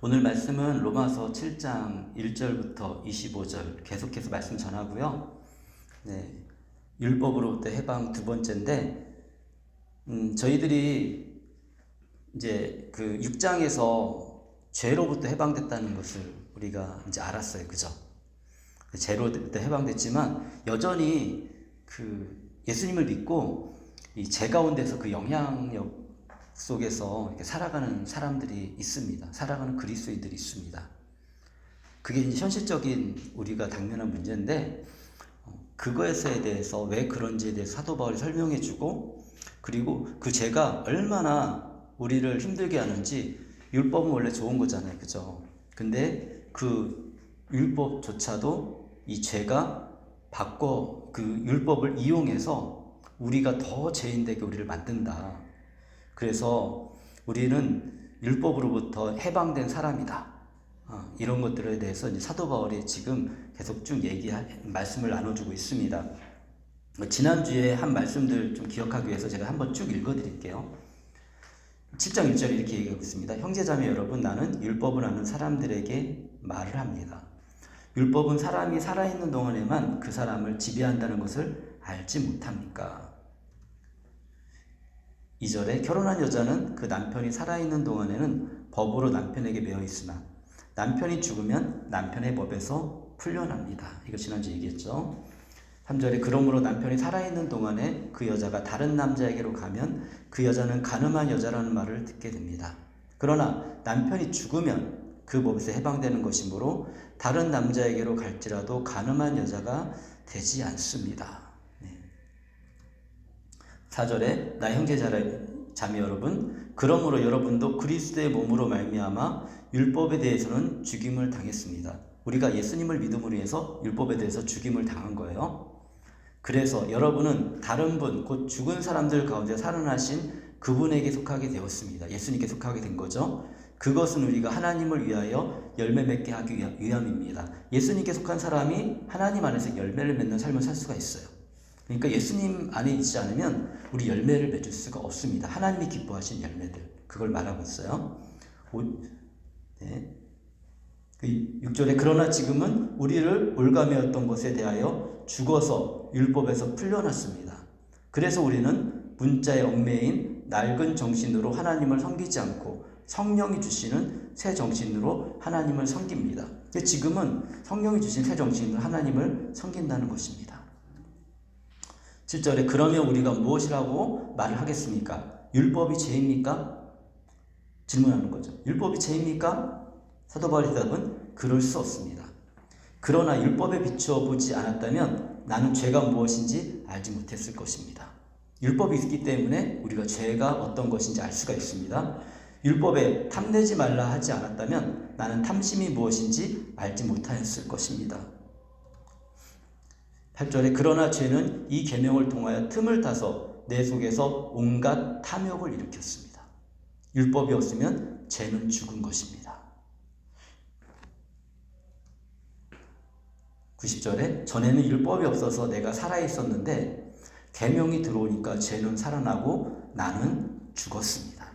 오늘 말씀은 로마서 7장 1절부터 25절 계속해서 말씀 전하고요. 네, 율법으로부터 해방 두 번째인데, 저희들이 이제 그 6장에서 죄로부터 해방됐다는 것을 우리가 이제 알았어요. 그죠? 죄로부터 해방됐지만 여전히 그 예수님을 믿고 이 죄 가운데서 그 영향력 속에서 이렇게 살아가는 사람들이 있습니다. 살아가는 그리스도인들이 있습니다. 그게 이제 현실적인 우리가 당면한 문제인데, 그것에 대해서 왜 그런지에 대해서 사도 바울이 설명해 주고, 그리고 그 죄가 얼마나 우리를 힘들게 하는지. 율법은 원래 좋은 거잖아요. 그죠? 근데 그 율법조차도 이 죄가 그 율법을 이용해서 우리가 더 죄인되게 우리를 만든다. 그래서 우리는 율법으로부터 해방된 사람이다. 이런 것들에 대해서 이제 사도 바울이 지금 계속 쭉 말씀을 나눠주고 있습니다. 지난주에 한 말씀들 좀 기억하기 위해서 제가 한번 쭉 읽어드릴게요. 7장 1절에 이렇게 얘기하고 있습니다. 형제자매 여러분, 나는 율법을 아는 사람들에게 말을 합니다. 율법은 사람이 살아있는 동안에만 그 사람을 지배한다는 것을 알지 못합니까? 2절에 결혼한 여자는 그 남편이 살아있는 동안에는 법으로 남편에게 매여 있으나 남편이 죽으면 남편의 법에서 풀려납니다. 이거 지난주에 얘기했죠. 3절에 그러므로 남편이 살아있는 동안에 그 여자가 다른 남자에게로 가면 그 여자는 간음한 여자라는 말을 듣게 됩니다. 그러나 남편이 죽으면 그 법에서 해방되는 것이므로 다른 남자에게로 갈지라도 간음한 여자가 되지 않습니다. 4절에 나 형제 자매 여러분, 그러므로 여러분도 그리스도의 몸으로 말미암아 율법에 대해서는 죽임을 당했습니다. 우리가 예수님을 믿음으로 해서 율법에 대해서 죽임을 당한 거예요. 그래서 여러분은 다른 분, 곧 죽은 사람들 가운데 살아나신 그분에게 속하게 되었습니다. 예수님께 속하게 된 거죠. 그것은 우리가 하나님을 위하여 열매 맺게 하기 위함입니다. 예수님께 속한 사람이 하나님 안에서 열매를 맺는 삶을 살 수가 있어요. 그러니까 예수님 안에 있지 않으면 우리 열매를 맺을 수가 없습니다. 하나님이 기뻐하신 열매들, 그걸 말하고 있어요. 6절에 그러나 지금은 우리를 올가매었던 것에 대하여 죽어서 율법에서 풀려났습니다. 그래서 우리는 문자의 얽매인 낡은 정신으로 하나님을 섬기지 않고 성령이 주시는 새 정신으로 하나님을 섬깁니다. 지금은 성령이 주신 새 정신으로 하나님을 섬긴다는 것입니다. 7절에 그러면 우리가 무엇이라고 말을 하겠습니까? 율법이 죄입니까? 질문하는 거죠. 율법이 죄입니까? 사도 바울의 대답은 그럴 수 없습니다. 그러나 율법에 비추어 보지 않았다면 나는 죄가 무엇인지 알지 못했을 것입니다. 율법이 있기 때문에 우리가 죄가 어떤 것인지 알 수가 있습니다. 율법에 탐내지 말라 하지 않았다면 나는 탐심이 무엇인지 알지 못하였을 것입니다. 8절에 그러나 죄는 이 계명을 통하여 틈을 타서 내 속에서 온갖 탐욕을 일으켰습니다. 율법이 없으면 죄는 죽은 것입니다. 90절에 전에는 율법이 없어서 내가 살아있었는데 계명이 들어오니까 죄는 살아나고 나는 죽었습니다.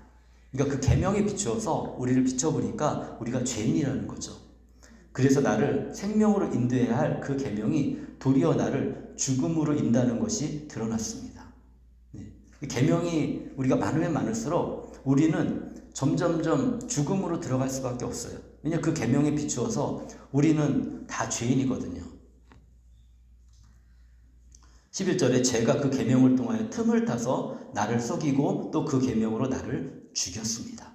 그러니까 그 계명에 비추어서 우리를 비춰보니까 우리가 죄인이라는 거죠. 그래서 나를 생명으로 인도해야 할 그 계명이 도리어 나를 죽음으로 인다는 것이 드러났습니다. 계명이 우리가 많으면 많을수록 우리는 점점점 죽음으로 들어갈 수밖에 없어요. 왜냐하면 그 계명에 비추어서 우리는 다 죄인이거든요. 11절에 죄가 그 계명을 통하여 틈을 타서 나를 속이고 또 그 계명으로 나를 죽였습니다.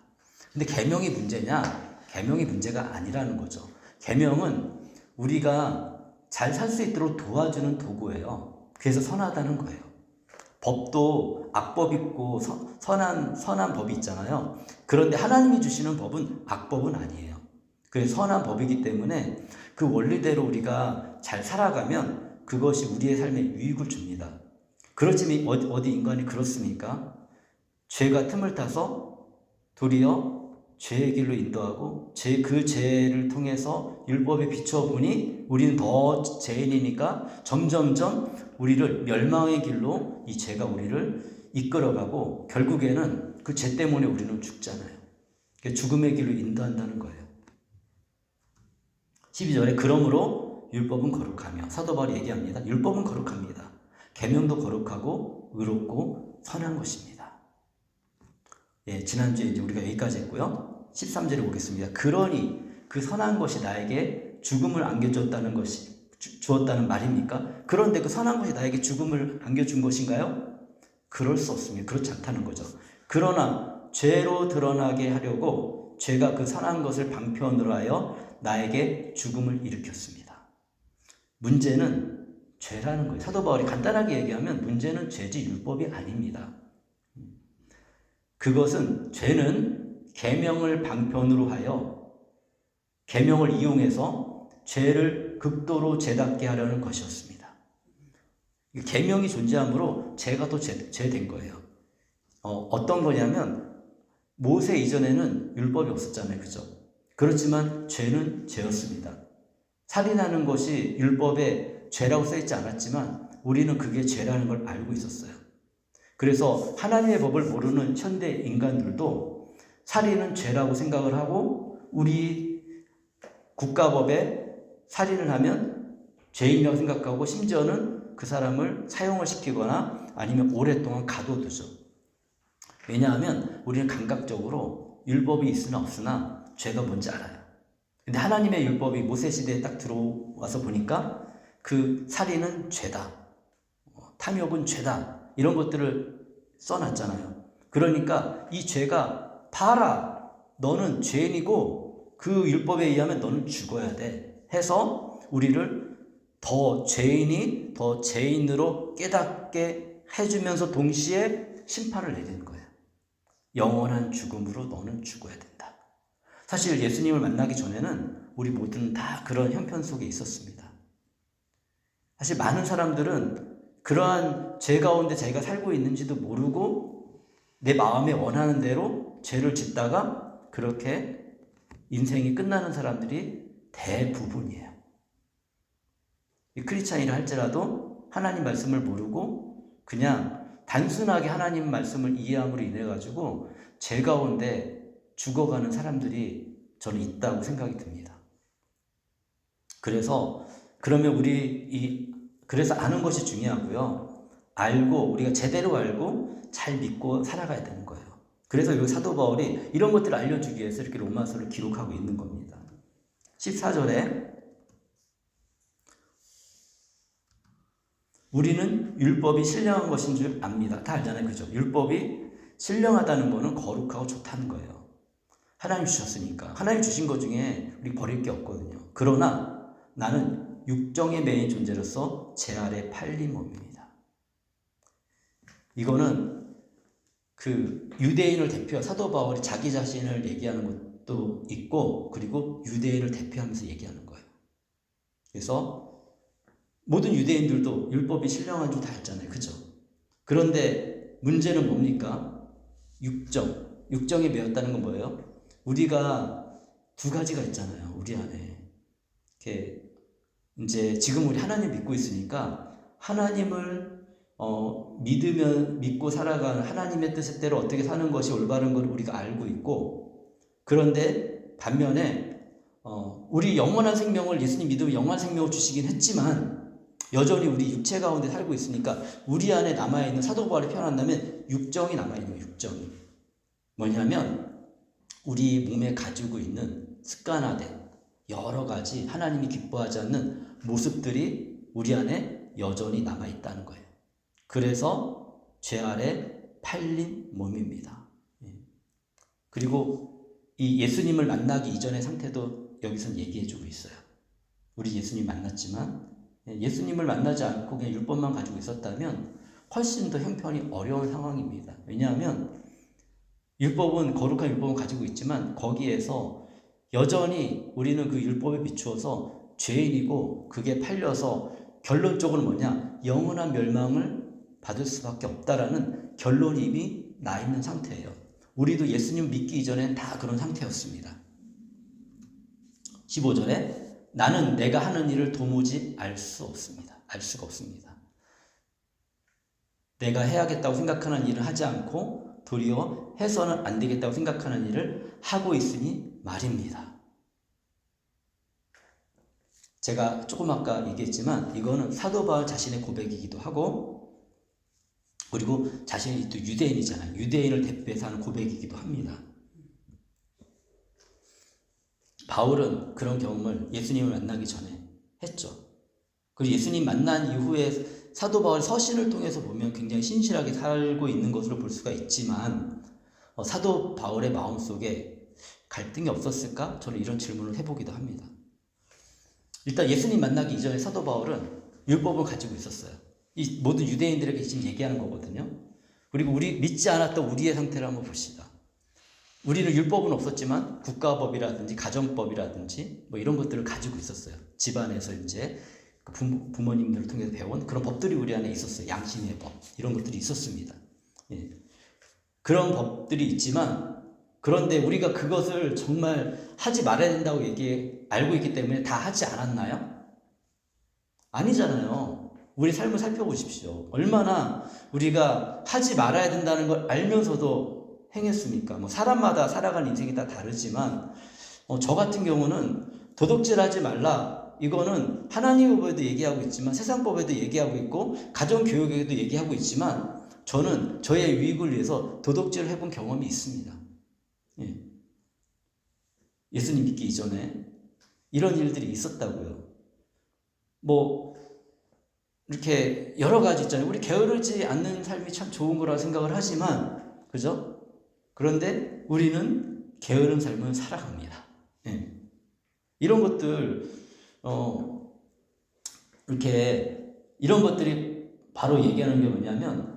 근데 계명이 문제냐? 계명이 문제가 아니라는 거죠. 계명은 우리가 잘 살 수 있도록 도와주는 도구예요. 그래서 선하다는 거예요. 법도 악법 있고 선한 법이 있잖아요. 그런데 하나님이 주시는 법은 악법은 아니에요. 그래서 선한 법이기 때문에 그 원리대로 우리가 잘 살아가면 그것이 우리의 삶에 유익을 줍니다. 그렇지만 어디 인간이 그렇습니까? 죄가 틈을 타서 도리어 죄의 길로 인도하고 그 죄를 통해서 율법에 비춰보니 우리는 더 죄인이니까 점점점 우리를 멸망의 길로 이 죄가 우리를 이끌어가고 결국에는 그 죄 때문에 우리는 죽잖아요. 죽음의 길로 인도한다는 거예요. 12절에 그러므로 율법은 거룩하며, 사도 바울이 얘기합니다. 율법은 거룩합니다. 계명도 거룩하고 의롭고 선한 것입니다. 예, 지난주에 이제 우리가 여기까지 했고요. 13절에 보겠습니다. 그러니 그 선한 것이 나에게 죽음을 안겨주었다는 것이 주었다는 말입니까? 그런데 그 선한 것이 나에게 죽음을 안겨준 것인가요? 그럴 수 없습니다. 그렇지 않다는 거죠. 그러나 죄로 드러나게 하려고 죄가 그 선한 것을 방편으로 하여 나에게 죽음을 일으켰습니다. 문제는 죄라는 거예요. 사도 바울이 간단하게 얘기하면 문제는 죄지 율법이 아닙니다. 그것은 죄는 계명을 방편으로 하여 계명을 이용해서 죄를 극도로 죄답게 하려는 것이었습니다. 계명이 존재함으로 죄가 또 죄된 거예요. 어떤 거냐면 모세 이전에는 율법이 없었잖아요. 그죠? 그렇지만 죄는 죄였습니다. 살인하는 것이 율법에 죄라고 써있지 않았지만 우리는 그게 죄라는 걸 알고 있었어요. 그래서 하나님의 법을 모르는 현대 인간들도 살인은 죄라고 생각을 하고 우리 국가법에 살인을 하면 죄인이라고 생각하고 심지어는 그 사람을 사형을 시키거나 아니면 오랫동안 가둬두죠. 왜냐하면 우리는 감각적으로 율법이 있으나 없으나 죄가 뭔지 알아요. 근데 하나님의 율법이 모세시대에 딱 들어와서 보니까 그 살인은 죄다, 탐욕은 죄다, 이런 것들을 써놨잖아요. 그러니까 이 죄가 봐라, 너는 죄인이고 그 율법에 의하면 너는 죽어야 돼 해서 우리를 더 죄인이 더 죄인으로 깨닫게 해주면서 동시에 심판을 내리는 거예요. 영원한 죽음으로 너는 죽어야 된다. 사실 예수님을 만나기 전에는 우리 모두는 다 그런 형편 속에 있었습니다. 사실 많은 사람들은 그러한 죄 가운데 자기가 살고 있는지도 모르고 내 마음에 원하는 대로 죄를 짓다가 그렇게 인생이 끝나는 사람들이 대부분이에요. 크리스찬이라 할지라도 하나님 말씀을 모르고 그냥 단순하게 하나님 말씀을 이해함으로 인해 가지고 죄 가운데 죽어가는 사람들이 저는 있다고 생각이 듭니다. 그래서 그러면 그래서 아는 것이 중요하고요. 알고 우리가 제대로 알고 잘 믿고 살아가야 되는 거예요. 그래서 여기 사도 바울이 이런 것들을 알려주기 위해서 이렇게 로마서를 기록하고 있는 겁니다. 14절에 우리는 율법이 신령한 것인 줄 압니다. 다 알잖아요. 그죠? 율법이 신령하다는 거는 거룩하고 좋다는 거예요. 하나님 주셨으니까. 하나님 주신 것 중에 우리 버릴 게 없거든요. 그러나 나는 육정에 매인 존재로서 제 아래 팔린 몸입니다. 이거는 그 유대인을 대표, 사도 바울이 자기 자신을 얘기하는 것도 있고 그리고 유대인을 대표하면서 얘기하는 거예요. 그래서 모든 유대인들도 율법이 신령한 줄 다 알잖아요. 그죠? 그런데 문제는 뭡니까? 육정에 매였다는 건 뭐예요? 우리가 두 가지가 있잖아요. 우리 안에. 이렇게 이제 지금 우리 하나님 믿고 있으니까 하나님을 믿고 살아가는 하나님의 뜻대로 어떻게 사는 것이 올바른 걸 우리가 알고 있고, 그런데 반면에 우리 영원한 생명을 예수님 믿으면 영원한 생명을 주시긴 했지만 여전히 우리 육체 가운데 살고 있으니까 우리 안에 남아있는 사도 바울이 표현한다면 육정이 남아있는 거예요. 육정이 뭐냐면 우리 몸에 가지고 있는 습관화된 여러 가지 하나님이 기뻐하지 않는 모습들이 우리 안에 여전히 남아있다는 거예요. 그래서 죄 아래 팔린 몸입니다. 그리고 이 예수님을 만나기 이전의 상태도 여기서는 얘기해주고 있어요. 우리 예수님 만났지만 예수님을 만나지 않고 그냥 율법만 가지고 있었다면 훨씬 더 형편이 어려운 상황입니다. 왜냐하면 율법은 거룩한 율법을 가지고 있지만 거기에서 여전히 우리는 그 율법에 비추어서 죄인이고 그게 팔려서 결론적으로 뭐냐? 영원한 멸망을 받을 수밖에 없다라는 결론이 이미 나 있는 상태예요. 우리도 예수님 믿기 이전엔 다 그런 상태였습니다. 15절에 나는 내가 하는 일을 도무지 알 수가 없습니다. 내가 해야겠다고 생각하는 일을 하지 않고 도리어 해서는 안 되겠다고 생각하는 일을 하고 있으니 말입니다. 제가 조금 아까 얘기했지만 이거는 사도 바울 자신의 고백이기도 하고, 그리고 자신이 또 유대인이잖아요. 유대인을 대표해서 하는 고백이기도 합니다. 바울은 그런 경험을 예수님을 만나기 전에 했죠. 그리고 예수님 만난 이후에 사도 바울 서신을 통해서 보면 굉장히 신실하게 살고 있는 것으로 볼 수가 있지만, 사도 바울의 마음속에 갈등이 없었을까? 저는 이런 질문을 해보기도 합니다. 일단 예수님 만나기 이전에 사도 바울은 율법을 가지고 있었어요. 이 모든 유대인들에게 지금 얘기하는 거거든요. 그리고 믿지 않았던 우리의 상태를 한번 봅시다. 우리는 율법은 없었지만 국가법이라든지 가정법이라든지 뭐 이런 것들을 가지고 있었어요. 집안에서 이제 부모님들을 통해서 배운 그런 법들이 우리 안에 있었어요. 양심의 법, 이런 것들이 있었습니다. 예. 그런 법들이 있지만, 그런데 우리가 그것을 정말 하지 말아야 된다고 알고 있기 때문에 다 하지 않았나요? 아니잖아요. 우리 삶을 살펴보십시오. 얼마나 우리가 하지 말아야 된다는 걸 알면서도 행했습니까? 뭐 사람마다 살아가는 인생이 다 다르지만, 저 같은 경우는 도둑질하지 말라, 이거는 하나님의 법에도 얘기하고 있지만 세상 법에도 얘기하고 있고 가정교육에도 얘기하고 있지만, 저는 저의 유익을 위해서 도둑질을 해본 경험이 있습니다. 예. 예수님 믿기 이전에 이런 일들이 있었다고요. 뭐 이렇게 여러 가지 있잖아요. 우리 게으르지 않는 삶이 참 좋은 거라 생각을 하지만, 그죠? 그런데 우리는 게으른 삶을 살아갑니다. 예. 이런 것들, 이렇게 이런 것들이 바로 얘기하는 게 뭐냐면,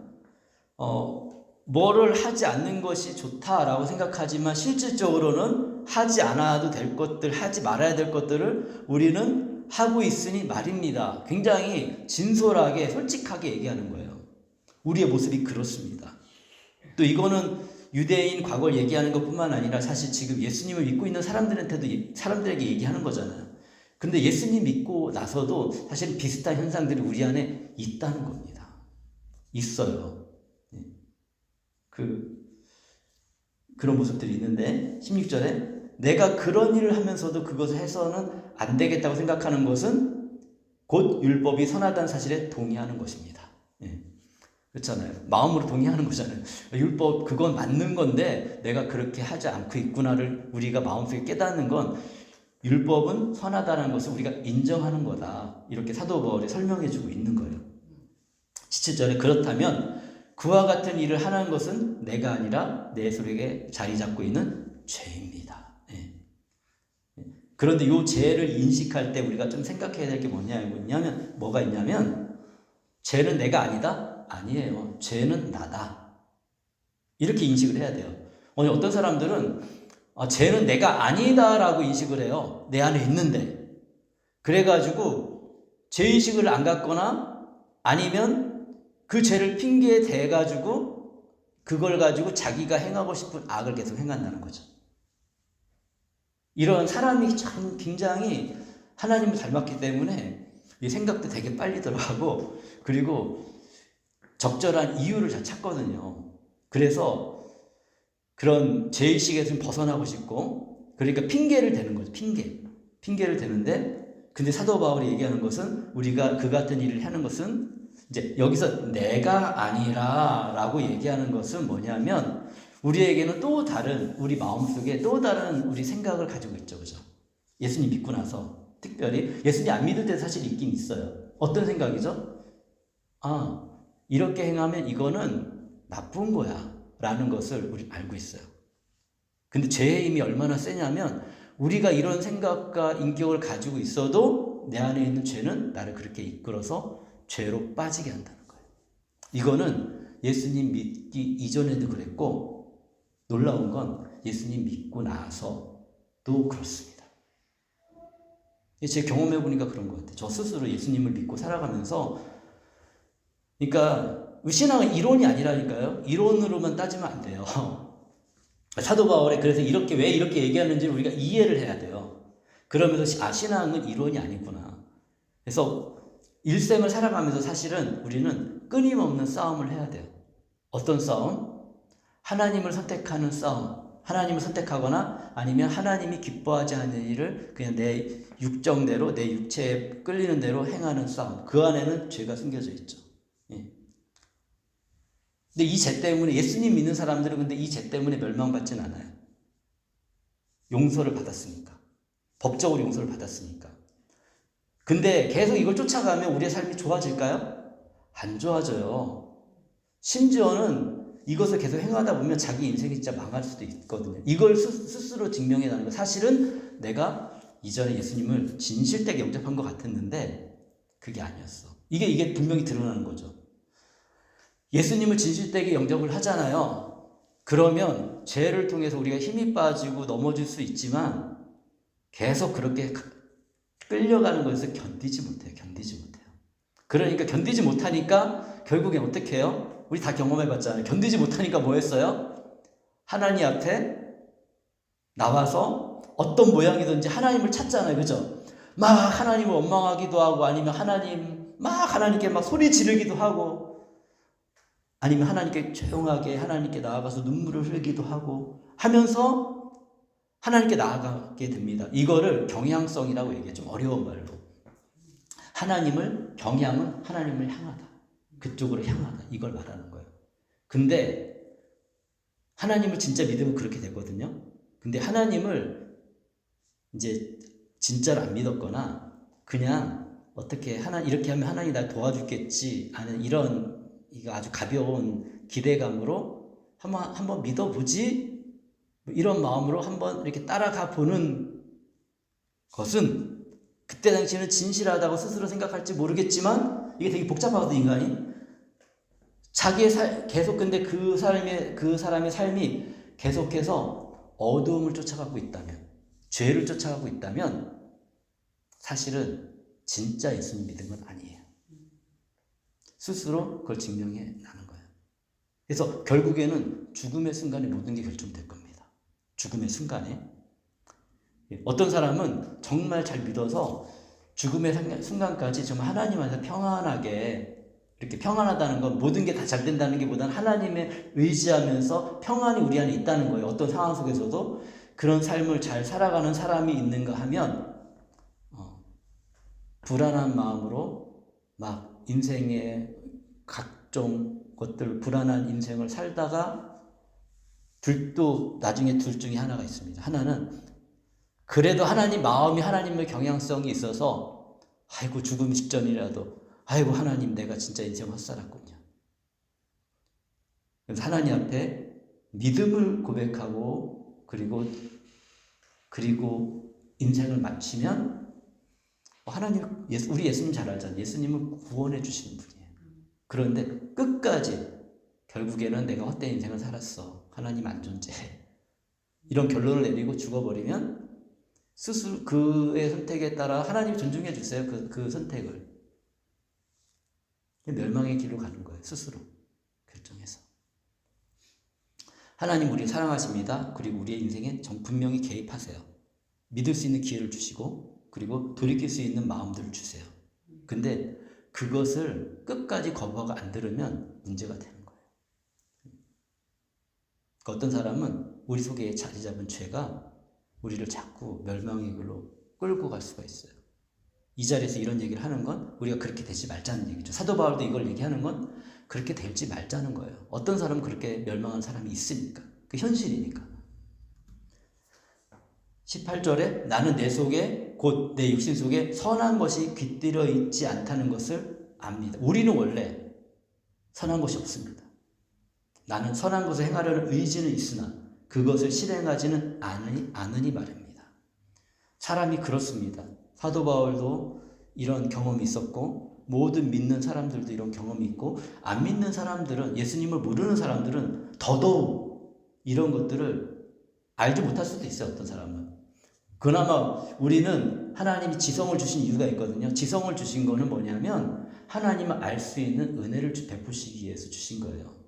뭐를 하지 않는 것이 좋다라고 생각하지만 실질적으로는 하지 않아도 될 것들, 하지 말아야 될 것들을 우리는 하고 있으니 말입니다. 굉장히 진솔하게 솔직하게 얘기하는 거예요. 우리의 모습이 그렇습니다. 또 이거는 유대인 과거를 얘기하는 것뿐만 아니라 사실 지금 예수님을 믿고 있는 사람들에게 얘기하는 거잖아요. 근데 예수님 믿고 나서도 사실 비슷한 현상들이 우리 안에 있다는 겁니다. 있어요. 그런 모습들이 있는데 16절에 내가 그런 일을 하면서도 그것을 해서는 안 되겠다고 생각하는 것은 곧 율법이 선하다는 사실에 동의하는 것입니다. 예. 그렇잖아요. 마음으로 동의하는 거잖아요. 율법 그건 맞는 건데 내가 그렇게 하지 않고 있구나를 우리가 마음속에 깨닫는 건 율법은 선하다는 것을 우리가 인정하는 거다. 이렇게 사도 바울이 설명해 주고 있는 거예요. 17절에 그렇다면 그와 같은 일을 하는 것은 내가 아니라 내 속에 자리 잡고 있는 죄입니다. 예. 그런데 이 죄를 인식할 때 우리가 좀 생각해야 될 게 뭐가 있냐면 죄는 내가 아니다? 아니에요. 죄는 나다. 이렇게 인식을 해야 돼요. 어떤 사람들은 죄는 내가 아니다라고 인식을 해요. 내 안에 있는데. 그래가지고 죄의식을 안 갖거나 아니면 그 죄를 핑계에 대가지고 그걸 가지고 자기가 행하고 싶은 악을 계속 행한다는 거죠. 이런 사람이 참 굉장히 하나님을 닮았기 때문에 이 생각도 되게 빨리 들어가고, 그리고 적절한 이유를 잘 찾거든요. 그래서 그런 죄의식에서 벗어나고 싶고, 그러니까 핑계를 대는 거죠. 핑계를 대는데, 근데 사도 바울이 얘기하는 것은 우리가 그 같은 일을 하는 것은 이제 여기서 내가 아니라 라고 얘기하는 것은 뭐냐면 우리에게는 또 다른, 우리 마음속에 또 다른 우리 생각을 가지고 있죠. 그죠? 예수님 믿고 나서 특별히 예수님 안 믿을 때 사실 있긴 있어요. 어떤 생각이죠? 이렇게 행하면 이거는 나쁜 거야 라는 것을 우리 알고 있어요. 근데 죄의 힘이 얼마나 세냐면 우리가 이런 생각과 인격을 가지고 있어도 내 안에 있는 죄는 나를 그렇게 이끌어서 죄로 빠지게 한다는 거예요. 이거는 예수님 믿기 이전에도 그랬고, 놀라운 건 예수님 믿고 나서도 그렇습니다. 제 경험해 보니까 그런 것 같아요. 저 스스로 예수님을 믿고 살아가면서, 그러니까 신앙은 이론이 아니라니까요. 이론으로만 따지면 안 돼요. 사도 바울이 그래서 왜 이렇게 얘기하는지 우리가 이해를 해야 돼요. 그러면서 신앙은 이론이 아니구나. 그래서 일생을 살아가면서 사실은 우리는 끊임없는 싸움을 해야 돼요. 어떤 싸움? 하나님을 선택하는 싸움, 하나님을 선택하거나 아니면 하나님이 기뻐하지 않는 일을 그냥 내 육정대로 내 육체에 끌리는 대로 행하는 싸움. 그 안에는 죄가 숨겨져 있죠. 예. 근데 이 죄 때문에 예수님 믿는 사람들은 근데 이 죄 때문에 멸망받진 않아요. 용서를 받았으니까. 법적으로 용서를 받았으니까. 근데 계속 이걸 쫓아가면 우리의 삶이 좋아질까요? 안 좋아져요. 심지어는 이것을 계속 행하다 보면 자기 인생이 진짜 망할 수도 있거든요. 이걸 스스로 증명해내는 거. 사실은 내가 이전에 예수님을 진실되게 영접한 것 같았는데 그게 아니었어. 이게 분명히 드러나는 거죠. 예수님을 진실되게 영접을 하잖아요. 그러면 죄를 통해서 우리가 힘이 빠지고 넘어질 수 있지만 계속 그렇게 끌려가는 것을 견디지 못해요. 그러니까 견디지 못하니까 결국엔 어떻게 해요? 우리 다 경험해봤잖아요. 견디지 못하니까 뭐 했어요? 하나님 앞에 나와서 어떤 모양이든지 하나님을 찾잖아요. 그죠? 막 하나님을 원망하기도 하고 아니면 하나님께 막 소리 지르기도 하고 아니면 하나님께 조용하게 하나님께 나아가서 눈물을 흘리기도 하고 하면서 하나님께 나아가게 됩니다. 이거를 경향성이라고 얘기해. 좀 어려운 말로. 경향은 하나님을 향하다. 그쪽으로 향하다. 이걸 말하는 거예요. 근데 하나님을 진짜 믿으면 그렇게 되거든요. 근데 하나님을 이제 진짜로 안 믿었거나 그냥 어떻게 이렇게 하면 하나님이 날 도와주겠지 하는 이거 아주 가벼운 기대감으로 한번 믿어보지 이런 마음으로 한번 이렇게 따라가 보는 것은 그때 당시에는 진실하다고 스스로 생각할지 모르겠지만 이게 되게 복잡하거든 인간이. 계속 근데 그 사람의 삶이 계속해서 어두움을 쫓아가고 있다면, 죄를 쫓아가고 있다면 사실은 진짜 예수님 믿은 건 아니에요. 스스로 그걸 증명해 나는 거예요. 그래서 결국에는 죽음의 순간에 모든 게 결정될 겁니다. 죽음의 순간에. 어떤 사람은 정말 잘 믿어서 죽음의 순간까지 정말 하나님 안에서 평안하게 이렇게 평안하다는 건 모든 게 다 잘 된다는 게 보다는 하나님에 의지하면서 평안이 우리 안에 있다는 거예요. 어떤 상황 속에서도 그런 삶을 잘 살아가는 사람이 있는가 하면 불안한 마음으로 막 인생의 각종 것들 불안한 인생을 살다가 나중에 둘 중에 하나가 있습니다. 하나는 그래도 마음이 하나님의 경향성이 있어서 아이고 죽음 직전이라도 아이고 하나님 내가 진짜 인생 헛살았군요. 그래서 하나님 앞에 믿음을 고백하고 그리고 인생을 마치면 우리 예수님 잘 알잖아요. 예수님은 구원해 주시는 분이에요. 그런데 끝까지 결국에는 내가 헛된 인생을 살았어. 하나님 안 존재해. 이런 결론을 내리고 죽어버리면 스스로 그의 선택에 따라 하나님 존중해 주세요. 그 선택을. 멸망의 길로 가는 거예요. 스스로 결정해서. 하나님 우리 사랑하십니다. 그리고 우리의 인생에 분명히 개입하세요. 믿을 수 있는 기회를 주시고 그리고 돌이킬 수 있는 마음들을 주세요. 근데 그것을 끝까지 거부하고 안 들으면 문제가 되는 거예요. 그러니까 어떤 사람은 우리 속에 자리 잡은 죄가 우리를 자꾸 멸망의 길로 끌고 갈 수가 있어요. 이 자리에서 이런 얘기를 하는 건 우리가 그렇게 되지 말자는 얘기죠. 사도 바울도 이걸 얘기하는 건 그렇게 되지 말자는 거예요. 어떤 사람은 그렇게 멸망한 사람이 있으니까. 그 현실이니까. 18절에 나는 내 속에 곧 내 육신 속에 선한 것이 깃들어 있지 않다는 것을 압니다. 우리는 원래 선한 것이 없습니다. 나는 선한 것을 행하려는 의지는 있으나 그것을 실행하지는 않으니 말입니다. 사람이 그렇습니다. 사도 바울도 이런 경험이 있었고 모든 믿는 사람들도 이런 경험이 있고 안 믿는 사람들은 예수님을 모르는 사람들은 더더욱 이런 것들을 알지 못할 수도 있어요. 어떤 사람은. 그나마 우리는 하나님이 지성을 주신 이유가 있거든요. 지성을 주신 거는 뭐냐면 하나님을 알 수 있는 은혜를 베푸시기 위해서 주신 거예요.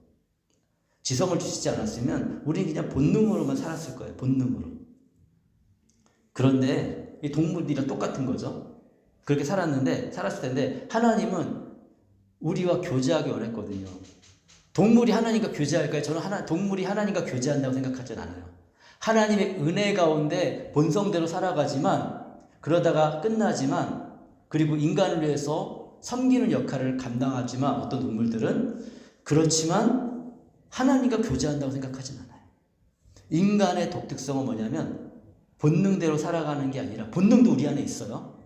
지성을 주시지 않았으면 우리는 그냥 본능으로만 살았을 거예요. 본능으로. 그런데 이 동물이랑 똑같은 거죠. 그렇게 살았을 텐데 하나님은 우리와 교제하기 원했거든요. 동물이 하나님과 교제할까요? 저는 동물이 하나님과 교제한다고 생각하진 않아요. 하나님의 은혜 가운데 본성대로 살아가지만 그러다가 끝나지만 그리고 인간을 위해서 섬기는 역할을 감당하지만 어떤 동물들은 그렇지만 하나님과 교제한다고 생각하진 않아요. 인간의 독특성은 뭐냐면 본능대로 살아가는 게 아니라 본능도 우리 안에 있어요.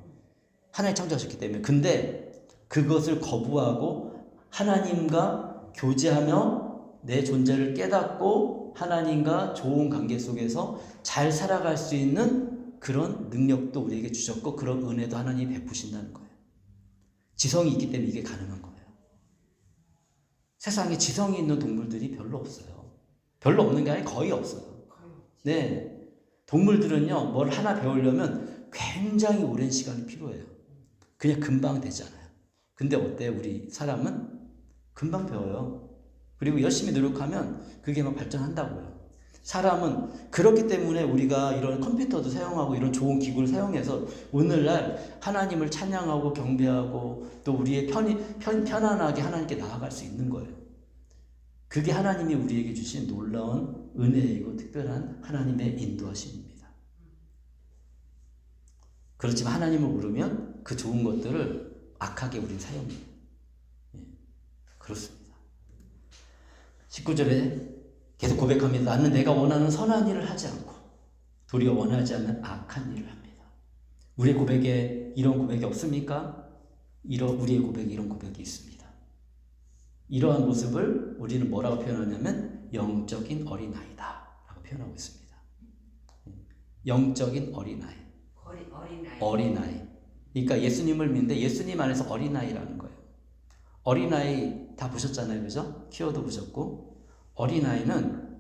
하나님 창조하셨기 때문에. 근데 그것을 거부하고 하나님과 교제하며 내 존재를 깨닫고 하나님과 좋은 관계 속에서 잘 살아갈 수 있는 그런 능력도 우리에게 주셨고 그런 은혜도 하나님이 베푸신다는 거예요. 지성이 있기 때문에 이게 가능한 거예요. 세상에 지성이 있는 동물들이 별로 없어요. 별로 없는 게 아니라 거의 없어요. 네, 동물들은요 뭘 하나 배우려면 굉장히 오랜 시간이 필요해요. 그냥 금방 되잖아요. 근데 어때요? 우리 사람은 금방 배워요. 그리고 열심히 노력하면 그게 막 발전한다고요. 사람은 그렇기 때문에 우리가 이런 컴퓨터도 사용하고 이런 좋은 기구를 사용해서 오늘날 하나님을 찬양하고 경배하고 또 우리의 편안하게 하나님께 나아갈 수 있는 거예요. 그게 하나님이 우리에게 주신 놀라운 은혜이고 특별한 하나님의 인도하심입니다. 그렇지만 하나님을 모르면 그 좋은 것들을 악하게 우리는 사용해요. 그렇습니다. 19절에 계속 고백합니다. 나는 내가 원하는 선한 일을 하지 않고 도리어 원하지 않는 악한 일을 합니다. 우리의 고백에 이런 고백이 없습니까? 우리의 고백에 이런 고백이 있습니다. 이러한 모습을 우리는 뭐라고 표현하냐면 영적인 어린아이다 라고 표현하고 있습니다. 영적인 어린아이. 어린아이. 그러니까 예수님을 믿는데 예수님 안에서 어린아이라는 거예요. 어린아이 다 보셨잖아요. 그죠? 키워드 보셨고 어린아이는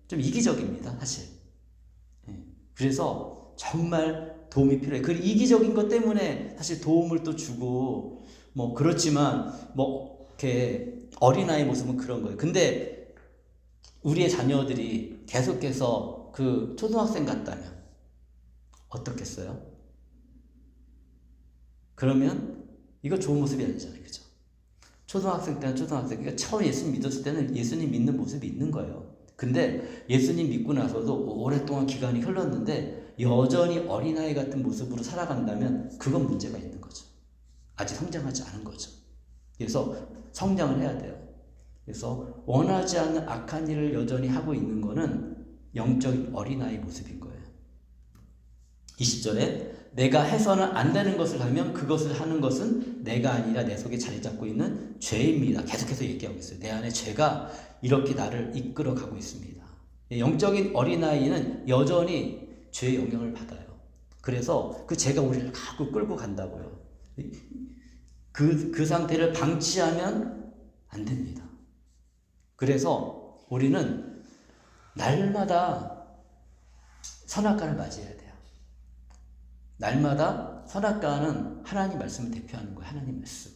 좀 이기적입니다. 사실. 그래서 정말 도움이 필요해요. 그 이기적인 것 때문에 사실 도움을 또 주고 뭐 그렇지만 뭐 이렇게 어린아이 모습은 그런 거예요. 근데 우리의 자녀들이 계속해서 그 초등학생 같다면 어떻겠어요? 그러면 이거 좋은 모습이 아니잖아요. 그죠? 초등학생 때는 초등학생, 그러니까 처음 예수님 믿었을 때는 예수님 믿는 모습이 있는 거예요. 근데 예수님 믿고 나서도 오랫동안 기간이 흘렀는데 여전히 어린아이 같은 모습으로 살아간다면 그건 문제가 있는 거죠. 아직 성장하지 않은 거죠. 그래서 성장을 해야 돼요. 그래서 원하지 않는 악한 일을 여전히 하고 있는 거는 영적인 어린아이 모습인 거예요. 20절에 내가 해서는 안 되는 것을 하면 그것을 하는 것은 내가 아니라 내 속에 자리 잡고 있는 죄입니다. 계속해서 얘기하고 있어요. 내 안에 죄가 이렇게 나를 이끌어 가고 있습니다. 영적인 어린아이는 여전히 죄의 영향을 받아요. 그래서 그 죄가 우리를 갖고 끌고 간다고요. 그 상태를 방치하면 안 됩니다. 그래서 우리는 날마다 선악과를 맞이해야 돼요. 날마다 선악과는 하나님 말씀을 대표하는 거예요. 하나님 말씀.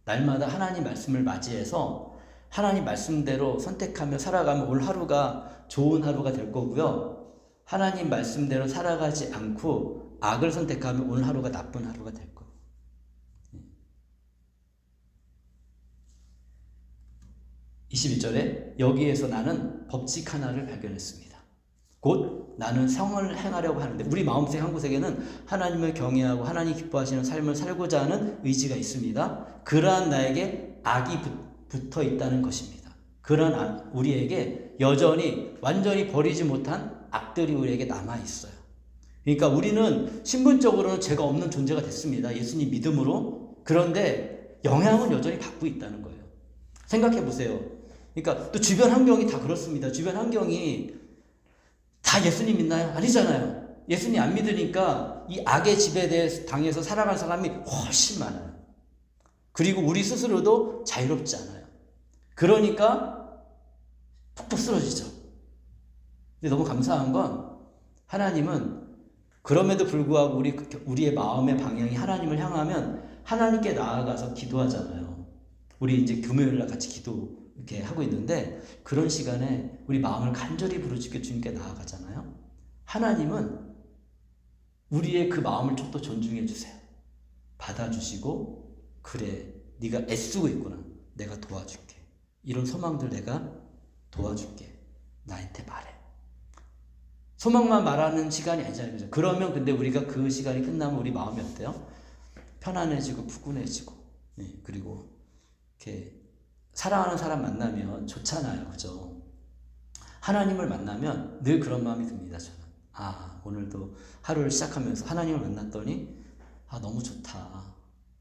날마다 하나님 말씀을 맞이해서 하나님 말씀대로 선택하며 살아가면 오늘 하루가 좋은 하루가 될 거고요. 하나님 말씀대로 살아가지 않고 악을 선택하면 오늘 하루가 나쁜 하루가 될 거예요. 21절에 여기에서 나는 법칙 하나를 발견했습니다. 곧 나는 성을 행하려고 하는데 우리 마음속 한 구석에는 하나님을 경외하고 하나님 기뻐하시는 삶을 살고자 하는 의지가 있습니다. 그러한 나에게 악이 붙어 있다는 것입니다. 그러한 우리에게 여전히 완전히 버리지 못한 악들이 우리에게 남아 있어요. 그러니까 우리는 신분적으로는 죄가 없는 존재가 됐습니다. 예수님 믿음으로. 그런데 영향은 여전히 받고 있다는 거예요. 생각해 보세요. 그러니까 또 주변 환경이 다 그렇습니다. 주변 환경이 다 예수님 믿나요? 아니잖아요. 예수님 안 믿으니까 이 악의 지배에 당해서 살아간 사람이 훨씬 많아요. 그리고 우리 스스로도 자유롭지 않아요. 그러니까 푹푹 쓰러지죠. 근데 너무 감사한 건 하나님은 그럼에도 불구하고 우리의 마음의 방향이 하나님을 향하면 하나님께 나아가서 기도하잖아요. 우리 이제 금요일날 같이 기도 이렇게 하고 있는데 그런 시간에 우리 마음을 간절히 부르짖겨 주님께 나아가잖아요. 하나님은 우리의 그 마음을 좀 더 존중해 주세요. 받아주시고 그래 네가 애쓰고 있구나. 내가 도와줄게. 이런 소망들 내가 도와줄게. 나한테 말해. 소망만 말하는 시간이 아니잖아요. 그죠? 그러면 근데 우리가 그 시간이 끝나면 우리 마음이 어때요? 편안해지고 푸근해지고, 그리고 이렇게 사랑하는 사람 만나면 좋잖아요. 그죠? 하나님을 만나면 늘 그런 마음이 듭니다. 저는. 오늘도 하루를 시작하면서 하나님을 만났더니 너무 좋다.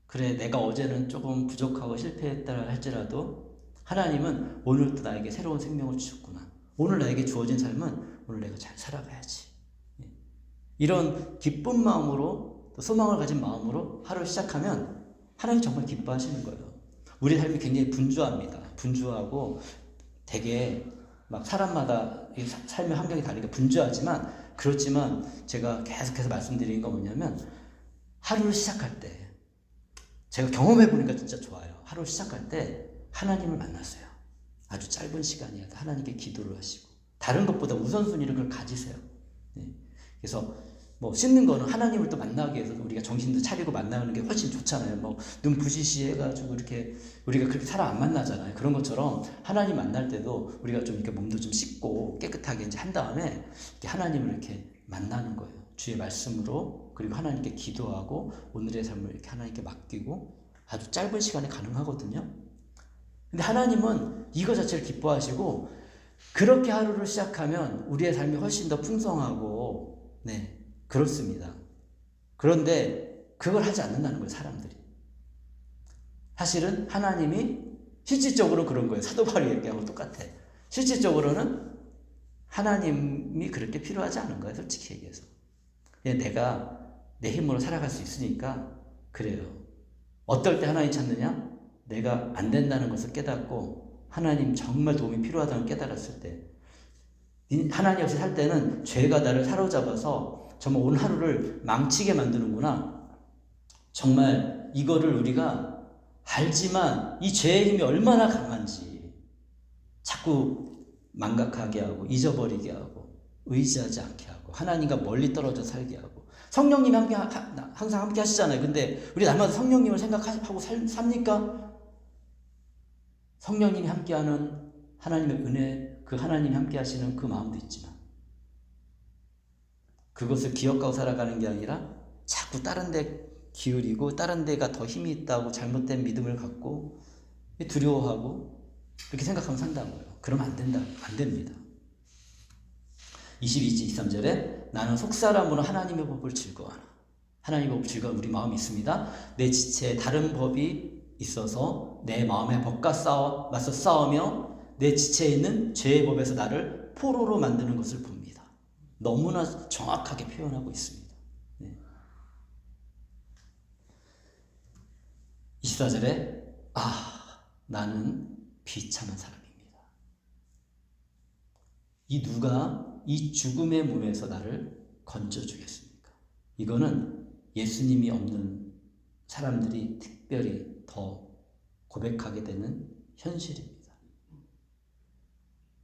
그래, 내가 어제는 조금 부족하고 실패했다 할지라도 하나님은 오늘도 나에게 새로운 생명을 주셨구나. 오늘 나에게 주어진 삶은 오늘 내가 잘 살아가야지. 이런 기쁜 마음으로, 또 소망을 가진 마음으로 하루를 시작하면 하나님 정말 기뻐하시는 거예요. 우리 삶이 굉장히 분주합니다. 분주하고 되게 막 사람마다 삶의 환경이 다르니까 분주하지만, 그렇지만 제가 계속해서 말씀드리는 건 뭐냐면, 하루를 시작할 때 제가 경험해 보니까 진짜 좋아요. 하루 시작할 때 하나님을 만났어요. 아주 짧은 시간이라도 하나님께 기도를 하시고, 다른 것보다 우선순위를 그걸 가지세요. 그래서 뭐 씻는 거는 하나님을 또 만나기 위해서 우리가 정신도 차리고 만나는 게 훨씬 좋잖아요. 뭐 눈 부시시 해가지고 이렇게 우리가 그렇게 사람 안 만나잖아요. 그런 것처럼 하나님 만날 때도 우리가 좀 이렇게 몸도 좀 씻고 깨끗하게 이제 한 다음에 이렇게 하나님을 이렇게 만나는 거예요. 주의 말씀으로, 그리고 하나님께 기도하고 오늘의 삶을 이렇게 하나님께 맡기고, 아주 짧은 시간에 가능하거든요. 근데 하나님은 이거 자체를 기뻐하시고, 그렇게 하루를 시작하면 우리의 삶이 훨씬 더 풍성하고, 그렇습니다. 그런데 그걸 하지 않는다는 거예요, 사람들이. 사실은 하나님이 실질적으로 그런 거예요. 사도 바울이 얘기하고 똑같아. 실질적으로는 하나님이 그렇게 필요하지 않은 거예요, 솔직히 얘기해서. 내가 내 힘으로 살아갈 수 있으니까 그래요. 어떨 때 하나님 찾느냐? 내가 안 된다는 것을 깨닫고 하나님 정말 도움이 필요하다는 깨달았을 때, 하나님 없이 살 때는 죄가 나를 사로잡아서 정말 오늘 하루를 망치게 만드는구나. 정말 이거를 우리가 알지만 이 죄의 힘이 얼마나 강한지 자꾸 망각하게 하고 잊어버리게 하고 의지하지 않게 하고 하나님과 멀리 떨어져 살게 하고. 성령님이 항상 함께 하시잖아요. 근데 우리 날마다 성령님을 생각하고 삽니까? 성령님이 함께하는 하나님의 은혜, 그 하나님이 함께 하시는 그 마음도 있지만 그것을 기억하고 살아가는 게 아니라 자꾸 다른 데 기울이고 다른 데가 더 힘이 있다고 잘못된 믿음을 갖고 두려워하고 그렇게 생각하면 산다고요. 그러면 안 됩니다. 22절 23절에 나는 속사람으로 하나님의 법을 즐거워하나. 하나님의 법을 즐거워하는 우리 마음이 있습니다. 내 지체에 다른 법이 있어서 내 마음의 법과 맞서 싸우며 내 지체에 있는 죄의 법에서 나를 포로로 만드는 것을 봅니다. 너무나 정확하게 표현하고 있습니다. 24절에 나는 비참한 사람입니다. 누가 이 죽음의 몸에서 나를 건져주겠습니까? 이거는 예수님이 없는 사람들이 특별히 더 고백하게 되는 현실입니다.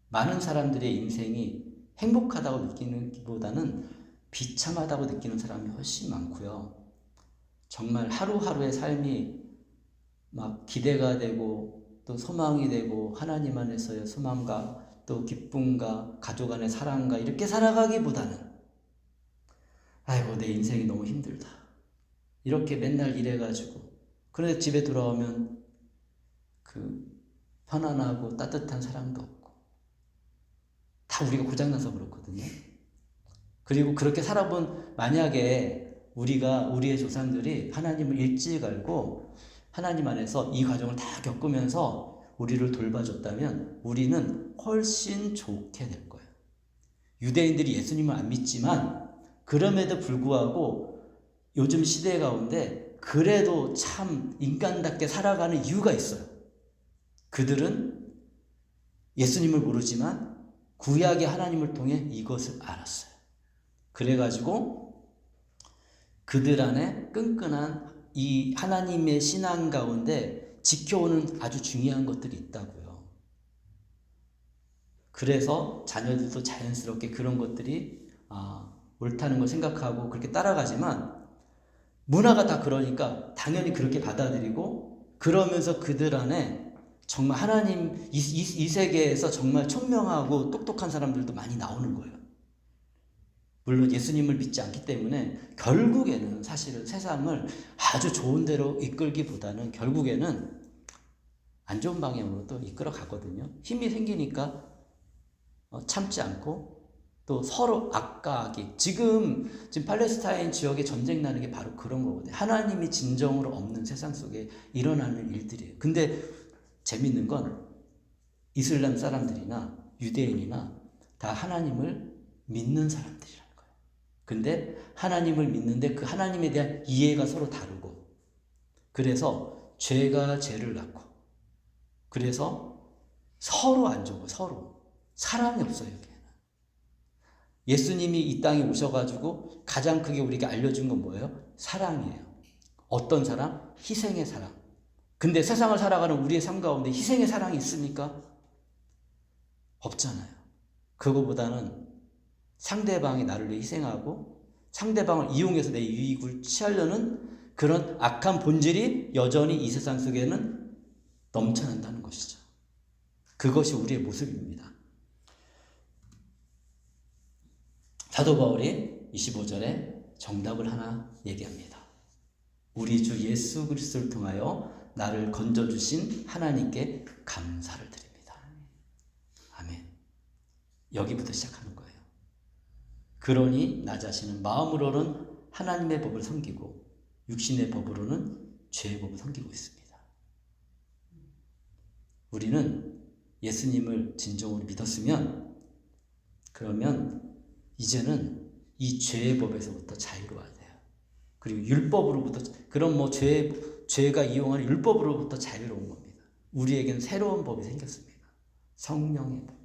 많은 사람들의 인생이 행복하다고 느끼는 것보다는 비참하다고 느끼는 사람이 훨씬 많고요. 정말 하루하루의 삶이 막 기대가 되고 또 소망이 되고 하나님 안에서의 소망과 또 기쁨과 가족 안의 사랑과 이렇게 살아가기보다는 아이고 내 인생이 너무 힘들다 이렇게 맨날 일해가지고, 그런데 집에 돌아오면 그 편안하고 따뜻한 사랑도 없고 다 우리가 고장나서 그렇거든요. 그리고 그렇게 살아본, 만약에 우리의 조상들이 하나님을 일찍 알고 하나님 안에서 이 과정을 다 겪으면서 우리를 돌봐줬다면 우리는 훨씬 좋게 될 거예요. 유대인들이 예수님을 안 믿지만 그럼에도 불구하고 요즘 시대 가운데 그래도 참 인간답게 살아가는 이유가 있어요. 그들은 예수님을 모르지만 구약의 하나님을 통해 이것을 알았어요. 그래가지고 그들 안에 끈끈한 이 하나님의 신앙 가운데 지켜오는 아주 중요한 것들이 있다고요. 그래서 자녀들도 자연스럽게 그런 것들이 옳다는 걸 생각하고 그렇게 따라가지만, 문화가 다 그러니까 당연히 그렇게 받아들이고, 그러면서 그들 안에 정말 하나님 이 세계에서 정말 총명하고 똑똑한 사람들도 많이 나오는 거예요. 물론 예수님을 믿지 않기 때문에 결국에는 사실은 세상을 아주 좋은 데로 이끌기보다는 결국에는 안 좋은 방향으로 또 이끌어 가거든요. 힘이 생기니까 참지 않고 또 서로 악과악이 지금 팔레스타인 지역에 전쟁 나는 게 바로 그런 거거든요. 하나님이 진정으로 없는 세상 속에 일어나는 일들이에요. 근데 재밌는 건 이슬람 사람들이나 유대인이나 다 하나님을 믿는 사람들이라는 거예요. 근데 하나님을 믿는데 그 하나님에 대한 이해가 서로 다르고, 그래서 죄가 죄를 낳고, 그래서 서로 안 좋고 서로 사랑이 없어요. 여기에는 예수님이 이 땅에 오셔가지고 가장 크게 우리에게 알려준 건 뭐예요? 사랑이에요. 어떤 사랑? 희생의 사랑. 근데 세상을 살아가는 우리의 삶 가운데 희생의 사랑이 있습니까? 없잖아요. 그거보다는 상대방이 나를 위해 희생하고 상대방을 이용해서 내 유익을 취하려는 그런 악한 본질이 여전히 이 세상 속에는 넘쳐난다는 것이죠. 그것이 우리의 모습입니다. 사도 바울이 25절에 정답을 하나 얘기합니다. 우리 주 예수 그리스도를 통하여 나를 건져주신 하나님께 감사를 드립니다. 아멘. 여기부터 시작하는 거예요. 그러니 나 자신은 마음으로는 하나님의 법을 섬기고 육신의 법으로는 죄의 법을 섬기고 있습니다. 우리는 예수님을 진정으로 믿었으면 그러면 이제는 이 죄의 법에서부터 자유로워야 돼요. 그리고 율법으로부터, 그런 죄가 이용하는 율법으로부터 자유로운 겁니다. 우리에게는 새로운 법이 생겼습니다. 성령의 법.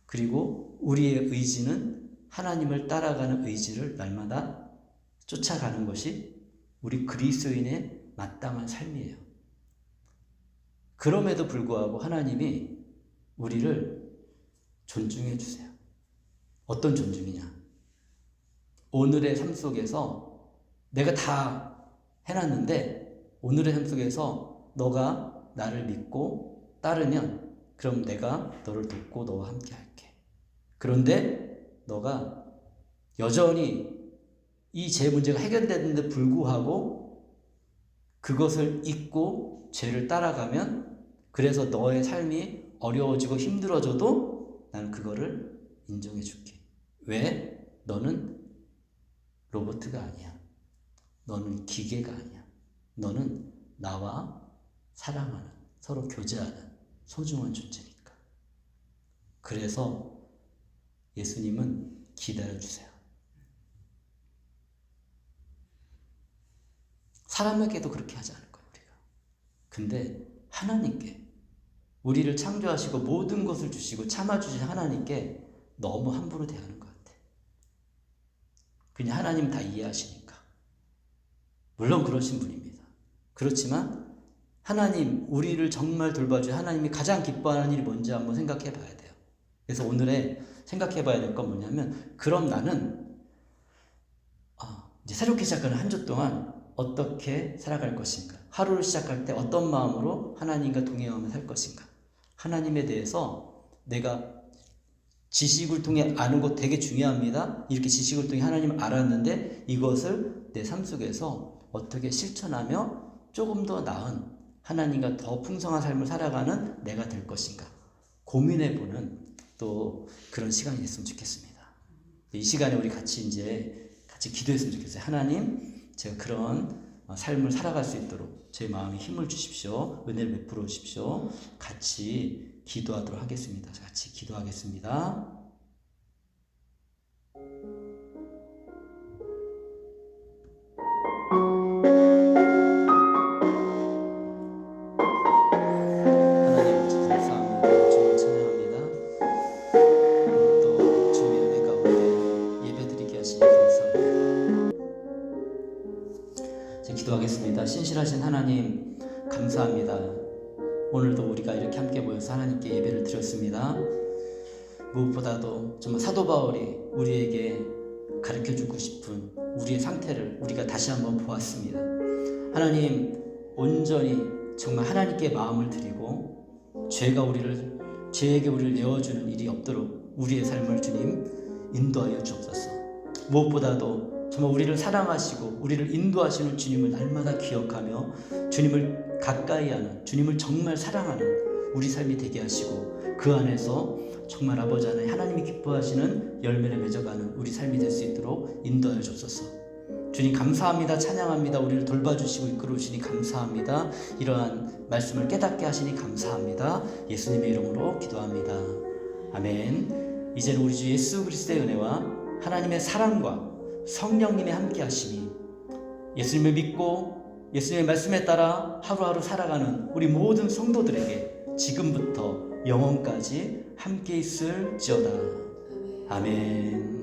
그리고 우리의 의지는 하나님을 따라가는 의지를 날마다 쫓아가는 것이 우리 그리스도인의 마땅한 삶이에요. 그럼에도 불구하고 하나님이 우리를 존중해 주세요. 어떤 존중이냐? 오늘의 삶 속에서 내가 다 해놨는데 오늘의 삶 속에서 너가 나를 믿고 따르면 그럼 내가 너를 돕고 너와 함께 할게. 그런데 너가 여전히 이 죄 문제가 해결되는데 불구하고 그것을 잊고 죄를 따라가면 그래서 너의 삶이 어려워지고 힘들어져도 나는 그거를 인정해 줄게. 왜? 너는 로봇가 아니야. 너는 기계가 아니야. 너는 나와 사랑하는, 서로 교제하는 소중한 존재니까. 그래서 예수님은 기다려주세요. 사람에게도 그렇게 하지 않을 거예요, 우리가. 근데 하나님께, 우리를 창조하시고 모든 것을 주시고 참아주신 하나님께 너무 함부로 대하는 것 같아. 그냥 하나님 다 이해하시니까. 물론 그러신 분입니다. 그렇지만 하나님, 우리를 정말 돌봐주신 하나님이 가장 기뻐하는 일이 뭔지 한번 생각해 봐야 돼요. 그래서 오늘의 생각해 봐야 될 건 뭐냐면, 그럼 나는 이제 새롭게 시작하는 한 주 동안 어떻게 살아갈 것인가? 하루를 시작할 때 어떤 마음으로 하나님과 동행하며 살 것인가? 하나님에 대해서 내가 지식을 통해 아는 것 되게 중요합니다. 이렇게 지식을 통해 하나님을 알았는데 이것을 내 삶 속에서 어떻게 실천하며 조금 더 나은 하나님과 더 풍성한 삶을 살아가는 내가 될 것인가? 고민해보는 또 그런 시간이 됐으면 좋겠습니다. 이 시간에 우리 같이 기도했으면 좋겠어요. 하나님, 제가 그런 삶을 살아갈 수 있도록 제 마음에 힘을 주십시오. 은혜를 베풀어 주십시오. 같이 기도하도록 하겠습니다. 같이 기도하겠습니다. 하나님 감사합니다. 주님 찬양합니다. 또 주님의 은혜 가운데 예배드리게 하시니 감사합니다. 이제 기도하겠습니다. 신실하신 하나님 감사합니다. 오늘도 우리가 이렇게 함께 모여서 하나님께 예배를 드렸습니다. 무엇보다도 정말 사도 바울이 우리에게 가르쳐주고 싶은 우리의 상태를 우리가 다시 한번 보았습니다. 하나님, 온전히 정말 하나님께 마음을 드리고 죄에게 우리를 내어주는 일이 없도록 우리의 삶을 주님 인도하여 주옵소서. 무엇보다도 정말 우리를 사랑하시고 우리를 인도하시는 주님을 날마다 기억하며 주님을 가까이 하는, 주님을 정말 사랑하는 우리 삶이 되게 하시고 그 안에서 정말 아버지 하나님, 하나님이 기뻐하시는 열매를 맺어가는 우리 삶이 될 수 있도록 인도하여 주옵소서. 주님 감사합니다. 찬양합니다. 우리를 돌봐주시고 이끌어주시니 감사합니다. 이러한 말씀을 깨닫게 하시니 감사합니다. 예수님의 이름으로 기도합니다. 아멘. 이제는 우리 주 예수 그리스도의 은혜와 하나님의 사랑과 성령님의 함께 하심이 예수님을 믿고 예수님의 말씀에 따라 하루하루 살아가는 우리 모든 성도들에게 지금부터 영원까지 함께 있을지어다. 아멘.